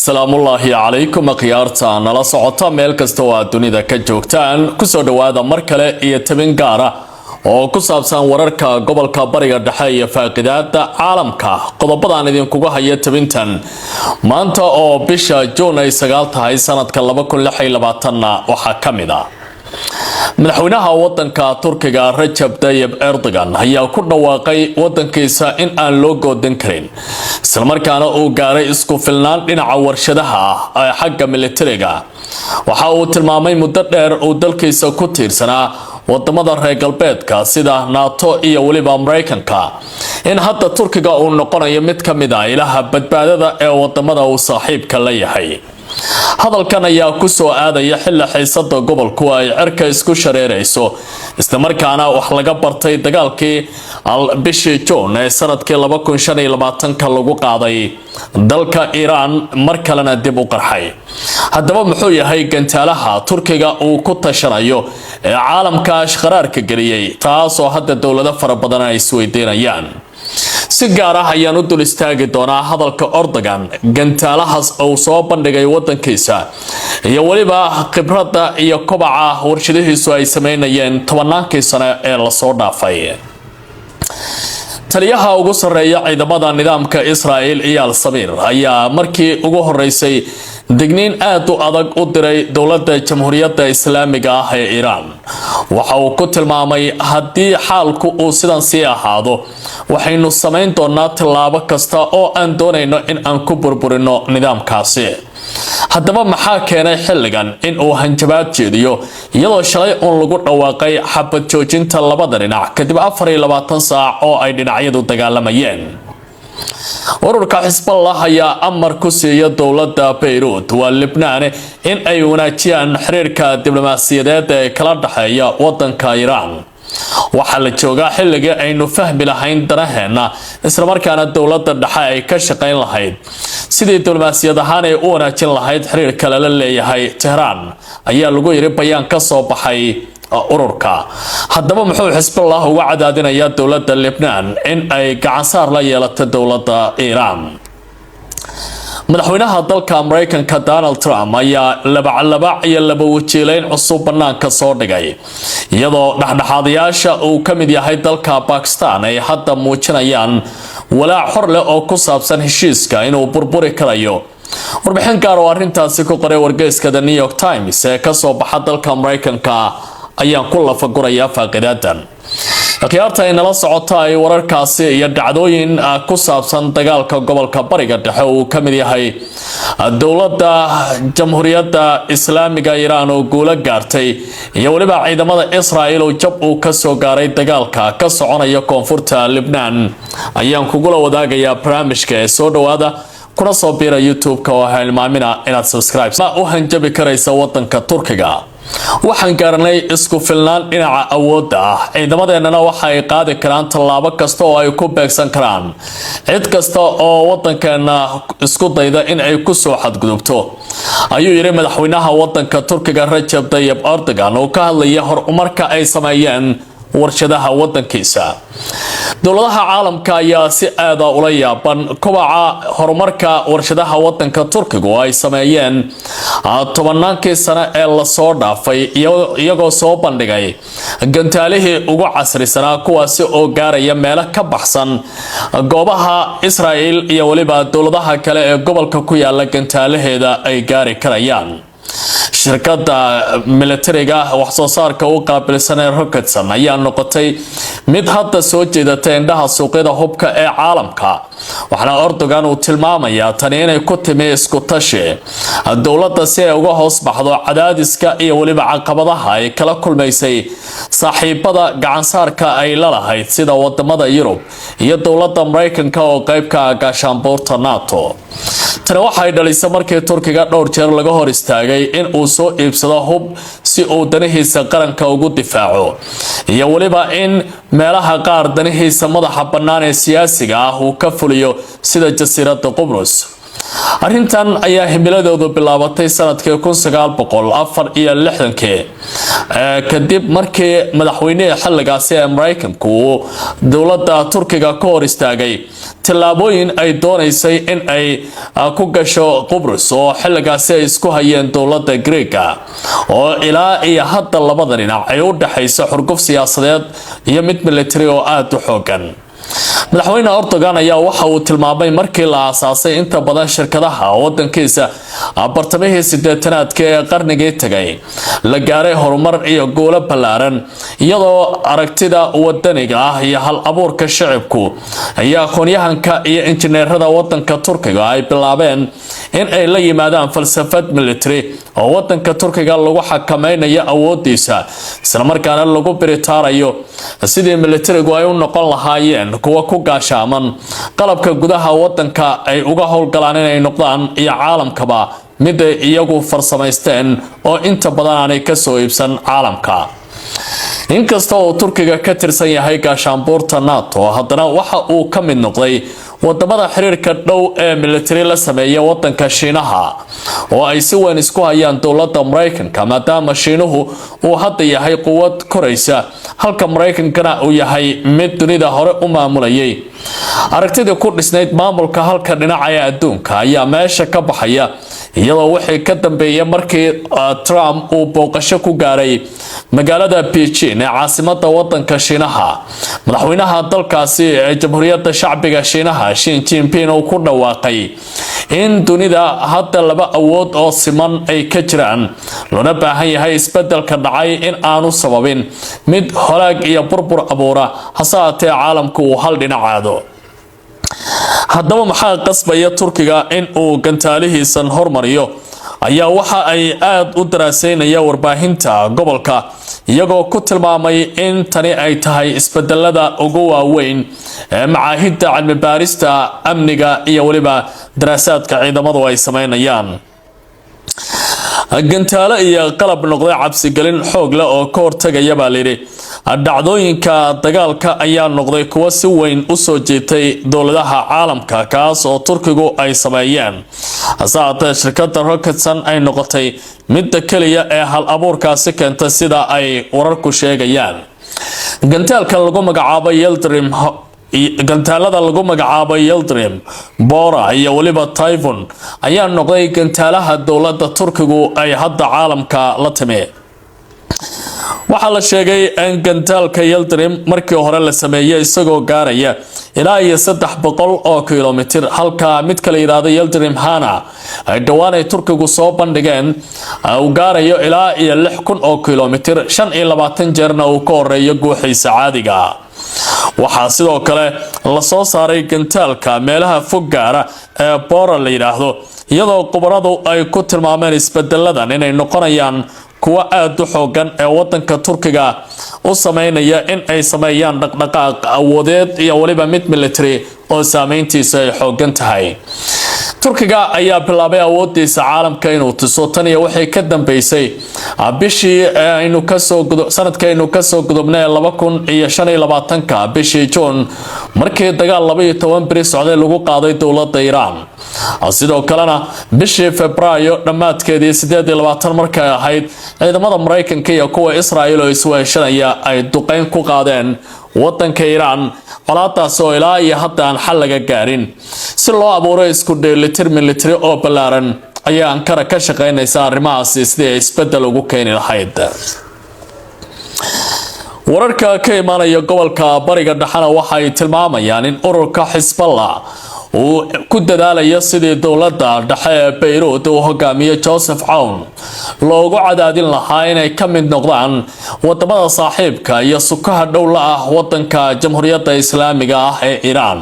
salaamullaahi calaykum khiyaarta nala socota meel kasta oo aad dunida ka joogtaan kusoo dhawaada mar kale iyo tabin gaara oo ku saabsan wararka gobolka bariga dhexe iyo faaqidaada caalamka qodobadaan idinkugu haya tabintan maanta oo bisha Juun ay 9 tahay sanadka 2026 waxa kamid ah madaxweynaha wadanka Turkiga Recep Tayyip Erdogan ayaa ku dhawaaqay wadankiisa in aan loo go'dan karin isla markaana uu gaaray isku filnaan dhinaca warshadaha ee xagga militariga waxa uu tilmaamay muddo dheer uu dalkiisa ku tiirsanaa wadamada reer galbeedka sida NATO iyo waliba Mareykanka in hadda Turkiga uu noqonayo mid kamid ah ilaha badbaadada ee wadamada uu saaxiibka la yahay hadalkan ayaa ku soo aadaya xilli xiisada gobolku ay cirka isku shareerayso isla markaana wax laga bartay dagaalkii bishii Juun ee sanadkii 2025 lagu qaaday dalka Iran mar kalena dib u qarxay haddaba muxuu yahay gantaalaha Turkiga uu ku tashanayo ee caalamka ashqaraarka galiyay taasoo hadda dawlado fara badan ay isweydiinayaan si gaar ah ayaan u dul istaagi doonaa hadalka Erdogan gantaalahaas uu soo bandhigay wadankiisa iyo waliba khibrada iyo kobaca warshadihiisu ay sameynayeen 10 sano ee la soo dhaafay taliyaha ugu sareeya ciidamada nidaamka Israel iyo al-Sabir ayaa markii ugu horeysay digniin aad u adag u diray dawladda Jamhuuriyadda Islaamiga ah ee Iran waxa uu ku tilmaamay haddii xaalku uu sidan sii ahaado waxaynu sameyn doonaa tallaabo kasta oo aan doonayno in aan ku burburino nidaamkaasi haddaba maxaa keenay xilligan in uu hanjabaad jeediyo iyadoo shalay lagu dhawaaqay xabad joojinta labada dhinac kadib 24 saac oo ay dhinacyadu dagaalamayeen ururka Xisbullah ayaa amar ku siiyay dawladda Beirut waa Lebanon in ay wanaajiyaan xiriirka diblomaasiyadeed ee kala dhaxeeya wadanka Iran waxa la joogaa xilliga aynu fahmi lahayn danaheena isla markaana dawladda dhexe ay ka shaqeyn lahayd sidii diblomaasiyad ahaan ay u wanaajin lahayd xiriirka la leeyahay Tehran ayaa lagu yiri bayaan ka soo baxay ururka haddaba muxuu Xisbullah uga cadaadinayaa dawladda Lebanon in ay gacan saar la yeelato dawladda Iran madaxweynaha dalka Mareykanka Donald Trump ayaa laba wajiileyn cusub banaanka soo dhigay iyadoo dhaxdhaxaadayaasha uu kamid yahay dalka Pakistan ay hadda muujinayaan walaac xor leh oo ku saabsan heshiiska inuu burburi karayo warbixin gaar oo arrintaasi ku qoray wargeyska The New York Times ee ka soo baxa dalka Mareykanka ayaan ku lafagurayaa faaqidadan khiyaarta ay nala socota ay wararkaasi iyo dhacdooyin ku saabsan dagaalka gobolka bariga dhexe uu kamid yahay dawladda Jamhuuriyadda Islaamiga Iran oo guulo gaartay iyo waliba ciidamada Israel oo jab uu ka soo gaaray dagaalka ka soconaya koonfurta Lebanon ayaan kugu la wadaagayaa barnaamijka ee soo dhawaada kuna soo biira YouTube-ka oo ha ilmaamina inaad subscribe u hanjabi karaysa wadanka Turkiga waxaan gaarnay isku filnaan dhinaca awoodda ah ciidamadeennana waxa ay qaadi karaan tallaabo kasta oo ay ku beegsan karaan cid kasta oo wadankeena isku dayda in ay ku soo xadgudubto ayuu yiri madaxweynaha wadanka Turkiga Recep Tayyip Erdogan oo ka hadlayay horumarka ay sameeyeen warshadaha wadankiisa dawladaha caalamka ayaa si aad ah ula yaaban kobaca horumarka warshadaha wadanka Turkiga oo ay sameeyeen 10 sano ee la soo dhaafay iyagoo soo bandhigay gantaalihii ugu casrisanaa kuwaasi oo gaaraya meelo ka baxsan goobaha Israel iyo waliba dawladaha kale ee gobolka ku yaala gantaalaheeda ay gaari karayaan shirkadda militariga wax soo saarka u qaabilsan ee Rocketsan ayaa noqotay mid hadda soo jeedatay indhaha suuqyada hubka ee caalamka waxaana Erdogan uu tilmaamayaa tani inay ku timi isku tashi dawladda si ay uga hoos baxdo cadaadiska iyo waliba caqabadaha ay kala kulmaysay saaxiibada gacan saarka ay la lahayd sida wadamada Yurub iyo dawladda Mareykanka oo qayb ka ah gaashaanbuurta NATO tani waxay dhalisay markii Turkiga dhowr jeer laga hor istaagay in uu soo iibsado hub si uu danihiisa qaranka ugu difaaco iyo waliba in meelaha qaar danihiisa madaxa bannaan ee siyaasiga ah uu ka fuliyo sida jasiiradda Qubrus arrintan ayaa himiladoodu bilaabatay sanadkii 1964 kadib markii madaxweynaha xilligaasi ee Mareykanku dowladda Turkiga ka hor istaagay tallaabooyin ay doonaysay in ay ku gasho Qubrus oo xilligaasi ay isku hayeen dowladda Greeka oo ilaa iyo hadda labada dhinac ay u dhaxayso xurguf siyaasadeed iyo mid military oo aad u xoogan. madaxweyne Erdogan ayaa waxa uu tilmaamay markii la aasaasay inta badan shirkadaha wadankiisa bartamihii 80aadka ee qarnigii tagay la gaaray horumar iyo guulo ballaaran iyadoo aragtida wadaniga ah iyo hal abuurka shacabku ayaa aqoonyahanka iyo injineerada wadanka Turkiga ay bilaabeen in ay la yimaadaan falsafad military oo wadanka Turkiga lagu xakameynayo awoodiisa isla markaana lagu biritaarayo sidii militarigu ay u noqon lahaayeen kuwa ku gaashaaman qalabka gudaha wadanka ay uga howlgalaan inay noqdaan iyo caalamkaba mid iyagu farsamaysteen oo inta badan aanay ka soo iibsan caalamka. inkasta oo Turkiga ka tirsan yahay gaashaanbuurta NATO haddana waxa uu ka mid noqday wadamada xiriirka dhow ee military la sameeyay wadanka Shiinaha oo ay si weyn isku hayaan dowladda Mareykanka maadaama Shiinuhu uu hadda yahay quwad koraysa halka Mareykankana uu yahay mid dunida hore u maamulayay. aragtida ku dhisnayd maamulka halka dhinaca ee adduunka ayaa meesha ka baxaya iyadoo wixii ka dambeeyay markii Trump uu booqasho ku gaaray magaalada Beijing ee caasimadda wadanka Shiinaha. madaxweynaha dalkaasi ee Jamhuuriyadda Shacbiga Shiinaha Xi Jinping uu ku dhawaaqay in dunida hadda laba awood oo siman ay ka jiraan loona baahan yahay isbedelka dhacay in aanu sababin mid holaag iyo burbur abuura hasaatee caalamku uu hal dhinacaado. haddaba maxaa qasbaya Turkiga in uu gantaalihiisan hormariyo ayaa waxa ay aad u daraasaynaya warbaahinta gobolka iyagoo ku tilmaamay in tani ay tahay isbedelada ugu waaweyn ee macaahidda cilmi baarista amniga iyo waliba daraasaadka ciidamadu ay sameynayaan. gantaalo iyo qalab noqday cabsigelin xoog leh oo ka hortagaya baa layidhi dhacdooyinka dagaalka ayaa noqday kuwa si weyn u soo jeetay dowladaha caalamka kaas oo Turkigu ay sameeyeen hasaatee shirkadda Roketsan ay noqotay midda kaliya ee hal abuurkaasi keentay sida ay wararku sheegayaan. gantaalka lagu magacaabo Yildirim gantaalada lagu magacaabo Yildirim Bora iyo waliba Typhoon ayaa noqday gantaalaha dowladda Turkigu ay hadda caalamka la timay. waxaa la sheegay in gantaalka Yildirim markii hore la sameeyay isagoo gaaraya ilaa iyo 300 oo kiiloomitir halka mid kale yiraahdo Yildirim Hana ay dhawaan ay Turkigu soo bandhigeen uu gaarayo ilaa iyo 6000 oo kiiloomitir 25 jeerna uu ka horeeyo guuxiisa caadiga. waxaa sidoo kale la soo saaray gantaalka meelaha fog gaara ee Bora la yiraahdo iyadoo khubaradu ay ku tilmaameen isbedeladan inay noqonayaan kuwa aad u xoogan ee wadanka Turkiga u sameynaya in ay sameeyaan dhaqdhaqaaq awoodeed iyo waliba mid military oo saameyntiisa ay xoogan tahay. Turkiga ayaa bilaabay awoodiisa caalamka inuu tuso tan iyo wixii ka dambeysay bishii aynu ka soo gudubnay 2025 bishii June markii dagaal 12 biri socday lagu qaaday dowladda Iran. sidoo kalena bishii Febraayo dhamaadkeedii 28 markay ahayd ciidamada Mareykanka iyo kuwa Israa'iil oo isweeshanaya ay duqeyn ku qaadeen wadanka Iran colaadaas oo ilaa iyo hadda aan xal laga gaarin. si loo abuuro isku dheelitir military oo ballaaran ayaa Ankara ka shaqeynaysa arrimahaasi sidii isbedel ugu keeni lahayd. wararka ka imaanaya gobolka bariga dhaxana waxa ay tilmaamayaan in ururka Hezbollah uu ku dadaalayo sidii dowladda dhexe ee Beirut uu hogaamiyo Joseph Aoun loogu cadaadin lahaa inay ka mid noqdaan wadamada saaxiibka iyo sukaha dhowla ah wadanka Jamhuuriyadda Islaamiga ah ee Iran.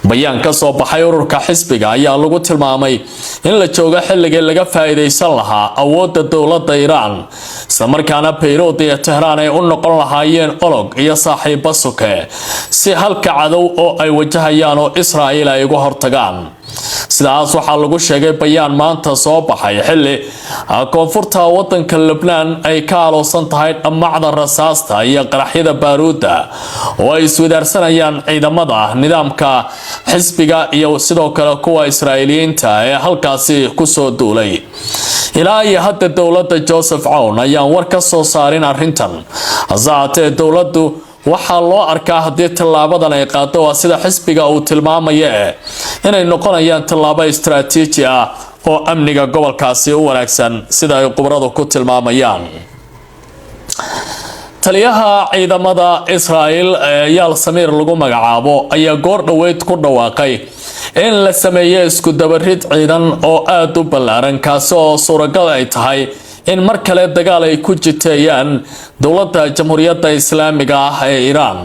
bayaan ka soo baxay ururka xisbiga ayaa lagu tilmaamay in la joogo xilligii laga faa'iideysan lahaa awoodda dowladda Iran isla markaana Beirut iyo Tehran ay u noqon lahaayeen olog iyo saaxiibo suke si halka cadow oo ay wajahayaan oo Israa'iil ay uga hortagaan. sidaas waxaa lagu sheegay bayaan maanta soo baxay xilli koonfurta wadanka Lebanon ay ka aloosan tahay dhammaacda rasaasta iyo qaraxyada baaruuda oo ay iswadaarsanayaan ciidamada nidaamka xisbiga iyo sidoo kale kuwa Israa'iiliyiinta ee halkaasi ku soo duulay ilaa iyo hadda dowladda Joseph Aoun ayaan war ka soo saarin arrintan hasaatee dowladdu waxaa loo arkaa haddii tallaabadan ay qaado waa sida xisbiga uu tilmaamayo inay noqonayaan tallaabo istiraatiiji ah oo amniga gobolkaasi u wanaagsan sida ay khubaradu ku tilmaamayaan taliyaha ciidamada Israa'iil Yaal Samiir lagu magacaabo ayaa goor dhaweyd ku dhawaaqay in la sameeyo isku dabarid ciidan oo aad u ballaaran kaas oo suuragal ay tahay in mar kale dagaal ay ku jiteeyaan dowladda Jamhuuriyadda Islaamiga ah ee Iran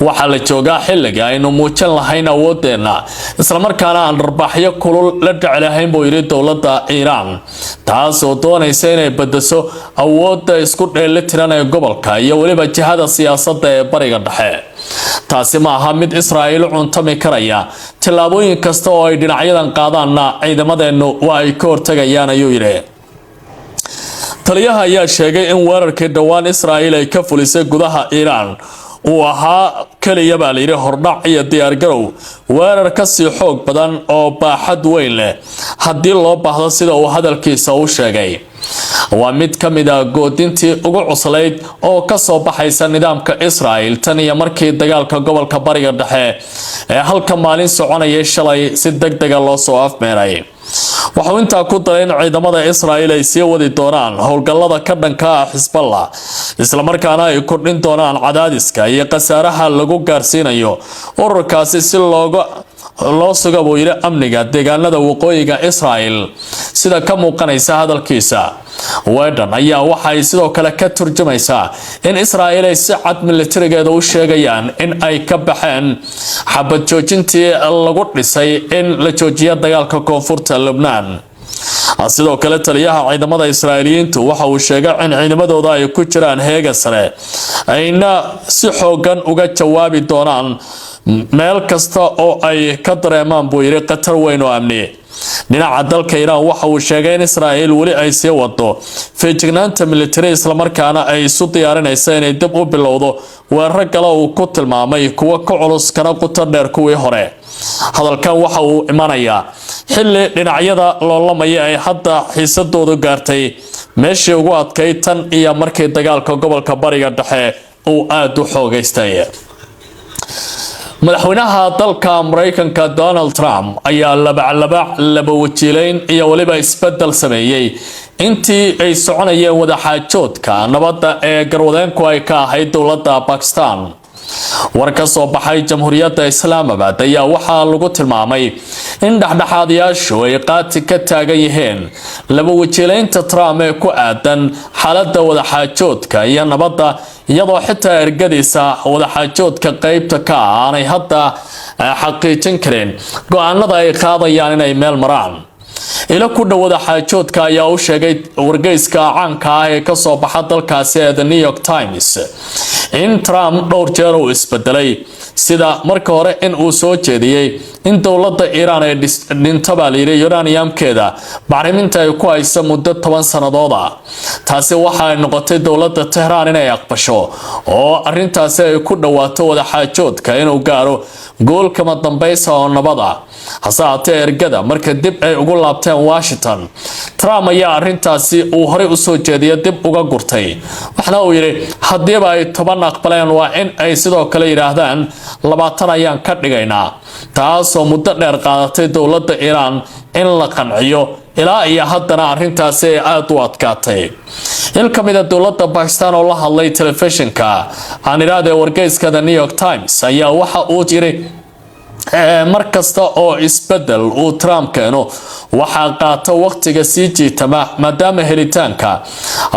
waxa la joogaa xilliga aynu muujin lahayn awoodeena isla markaana aan rarbaxyo kulul la dhaclahayn buu yiri dowladda Iran taas oo doonaysa inay badaso awoodda isku dheelitiran ee gobolka iyo waliba jihada siyaasadda ee bariga dhexe taasi ma aha mid Israa'iil cuntami karaya tilaabooyin kasta oo ay dhinacyadan qaadaanna ciidamadeenu waa ay ka hortagayaan ayuu yiri taliyaha ayaa sheegay in weerarkii dhawaan Israa'iil ay ka fulisay gudaha Iran uu ahaa kaliya baa layiri hordhac iyo diyaar garow weerar ka sii xoog badan oo baaxad weyn leh haddii loo baahdo sida uu hadalkiisa u sheegay waa mid ka mid ah goodintii ugu cuslayd oo ka soo baxaysa nidaamka Israa'iil tan iyo markii dagaalka gobolka bariga dhexe ee halka maalin soconayay shalay si degdeg ah loo soo afmeeray waxuu intaa ku daray in ciidamada Israa'iil ay sii wadi doonaan howlgallada ka dhanka ah Hezbollah isla markaana ay kordhin doonaan cadaadiska iyo qasaaraha lagu gaarsiinayo ururkaasi si loo sugo buu yiri amniga deegaanada waqooyiga Israa'iil sida ka muuqanaysa hadalkiisa weedhan ayaa waxay sidoo kale ka turjumaysaa in Israa'iil ay si cad militarigeeda u sheegayaan in ay ka baxeen xabad joojintii lagu dhisay in la joojiyo dagaalka koonfurta Lebanon sidoo kale taliyaha ciidamada Israa'iiliyiintu waxa uu sheegay in ciidamadooda ay ku jiraan heega sare ayna si xoogan uga jawaabi doonaan meel kasta oo ay ka dareemaan buu yiri qatar weyn oo amni dhinaca dalka Iran waxa uu sheegay in Israa'iil wali ay sii wado feejignaanta military isla markaana ay isu diyaarinayso inay dib u bilowdo weerar kale oo ku tilmaamay kuwa ka culus kana qutar dheer kuwii hore hadalkan waxa uu imanayaa xilli dhinacyada loolamaya ay hadda xiisadoodu gaartay meeshii ugu adkayd tan iyo markii dagaalka gobolka bariga dhexe uu aad u xoogaystay madaxweynaha dalka Mareykanka Donald Trump ayaa laba wajiileyn iyo waliba isbedel sameeyay intii ay soconayeen wada xaajoodka nabadda ee garwadeenku ay ka ahayd dowladda Pakistan war ka soo baxay Jamhuuriyadda Islaamabad ayaa waxaa lagu tilmaamay in dhaxdhaxaadiyaashu ay qaati ka taagan yihiin laba wajiileynta Trump ee ku aadan xaaladda wada xaajoodka iyo nabadda iyadoo xitaa ergadiisa wada xaajoodka qaybta ka aanay hadda xaqiijin karin go'aanada ay qaadayaan inay meel maraan ila ku dhawada xaajoodka ayaa u sheegay wargeyska caanka ah ee ka soo baxa dalkaasi ee The New York Times in Trump dhowr jeer uu isbedelay sida marka hore in uu soo jeediyay in dowladda Iran ay dhintaba liiray uraniumkeeda bacriminta ay ku hayso muddo 10 sanadood ah taasi waxa ay noqotay dowladda Tehran inay aqbasho oo arintaasi ay ku dhawaato wada xaajoodka inuu gaaro gool kama dambaysa oo nabada hasaatee ergada marka dib ay ugu laabteen Washington Trump ayaa arintaasi uu hore u soo jeediyay dib uga gurtay waxna uu yiri hadii ay 10 aqbaleen waa in ay sidoo kale yiraahdaan 20 ayaan ka dhigaynaa taas oo muddo dheer qaadatay dowladda Iran in la qanciyo ilaa iyo haddana arintaasi ay aad u adkaatay il kamid ah dowladda Pakistan oo la hadlay telefishinka aan iraade wargeyska The New York Times ayaa waxa uu yiri markasta oo isbedel uu Trump keeno waxa qaato waqtiga sii jiitama maadaama helitaanka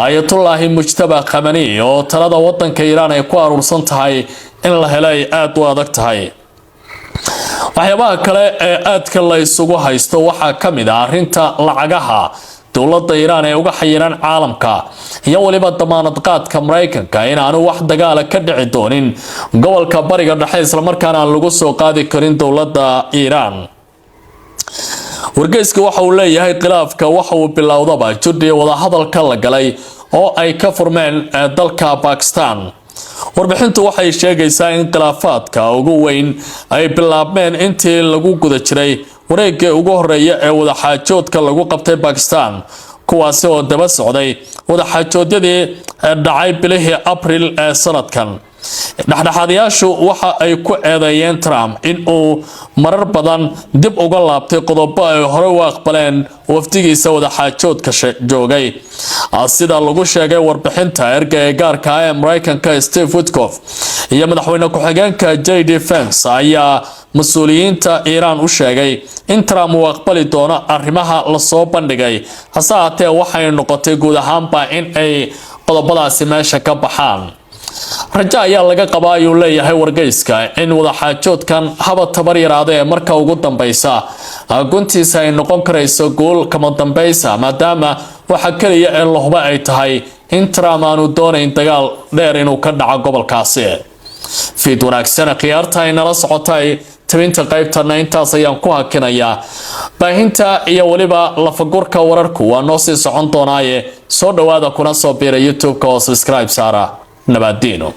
Ayatollah Mujtaba Khamenei oo talada wadanka Iran ay ku aruursan tahay in la helay aad u adag tahay waxyaabaha kale ee aadka la isugu haysto waxa kamid ah arinta lacagaha dowladda Iran ee uga xayiran caalamka iyo waliba damaanad qaadka Mareykanka in aanu wax dagaal ka dhici doonin gobolka bariga dhexe isla markaana aan lagu soo qaadi karin dowladda Iran wargeyska waxa uu leeyahay khilaafka waxa uu bilowdaba judi wada hadalka la galay oo ay ka furmeen dalka Pakistan. warbixintu waxay sheegaysaa in khilaafaadka ugu weyn ay bilaabmeen intii lagu guda jiray wareegga ugu horeeya ee wada xaajoodka lagu qabtay Pakistan, kuwaasi oo daba socday wada xaajoodyadii dhacay bilihii April ee sanadkan. dhexdhexaadayaashu waxa ay ku eedeeyeen Trump in uu marar badan dib uga laabtay qodobo ay hore u aqbaleen wafdigiisa wada xaajoodka joogay, sida lagu sheegay warbixinta ergeyga gaarka ah ee Mareykanka Steve Witkoff iyo madaxweyne ku-xigeenka JD Vance ayaa mas'uuliyiinta Iran u sheegay in Trump uu aqbali doono arrimaha la soo bandhigay, hase haatee waxay noqotay guud ahaanba in ay qodobadaasi meesha ka baxaan. raja ayaa laga qabaa ayuu leeyahay wargeyska in wada xaajoodkan haba tabar yaraadee marka ugu dambeysa guntiisa ay noqon karayso gool kama dambeysa, maadaama waxa kaliya ee la hubo ay tahay in Trump aanu doonayn dagaal dheer inuu ka dhaco gobolkaasi. fiid wanaagsan khiyaarta ay nala socotay tabinta qaybtana intaas ayaan ku hakinayaa. baahinta iyo waliba lafagurka wararku waa noo sii socon doonaaye soo dhawaada kuna soo biira YouTube-ka oo subscribe saara. nabadino.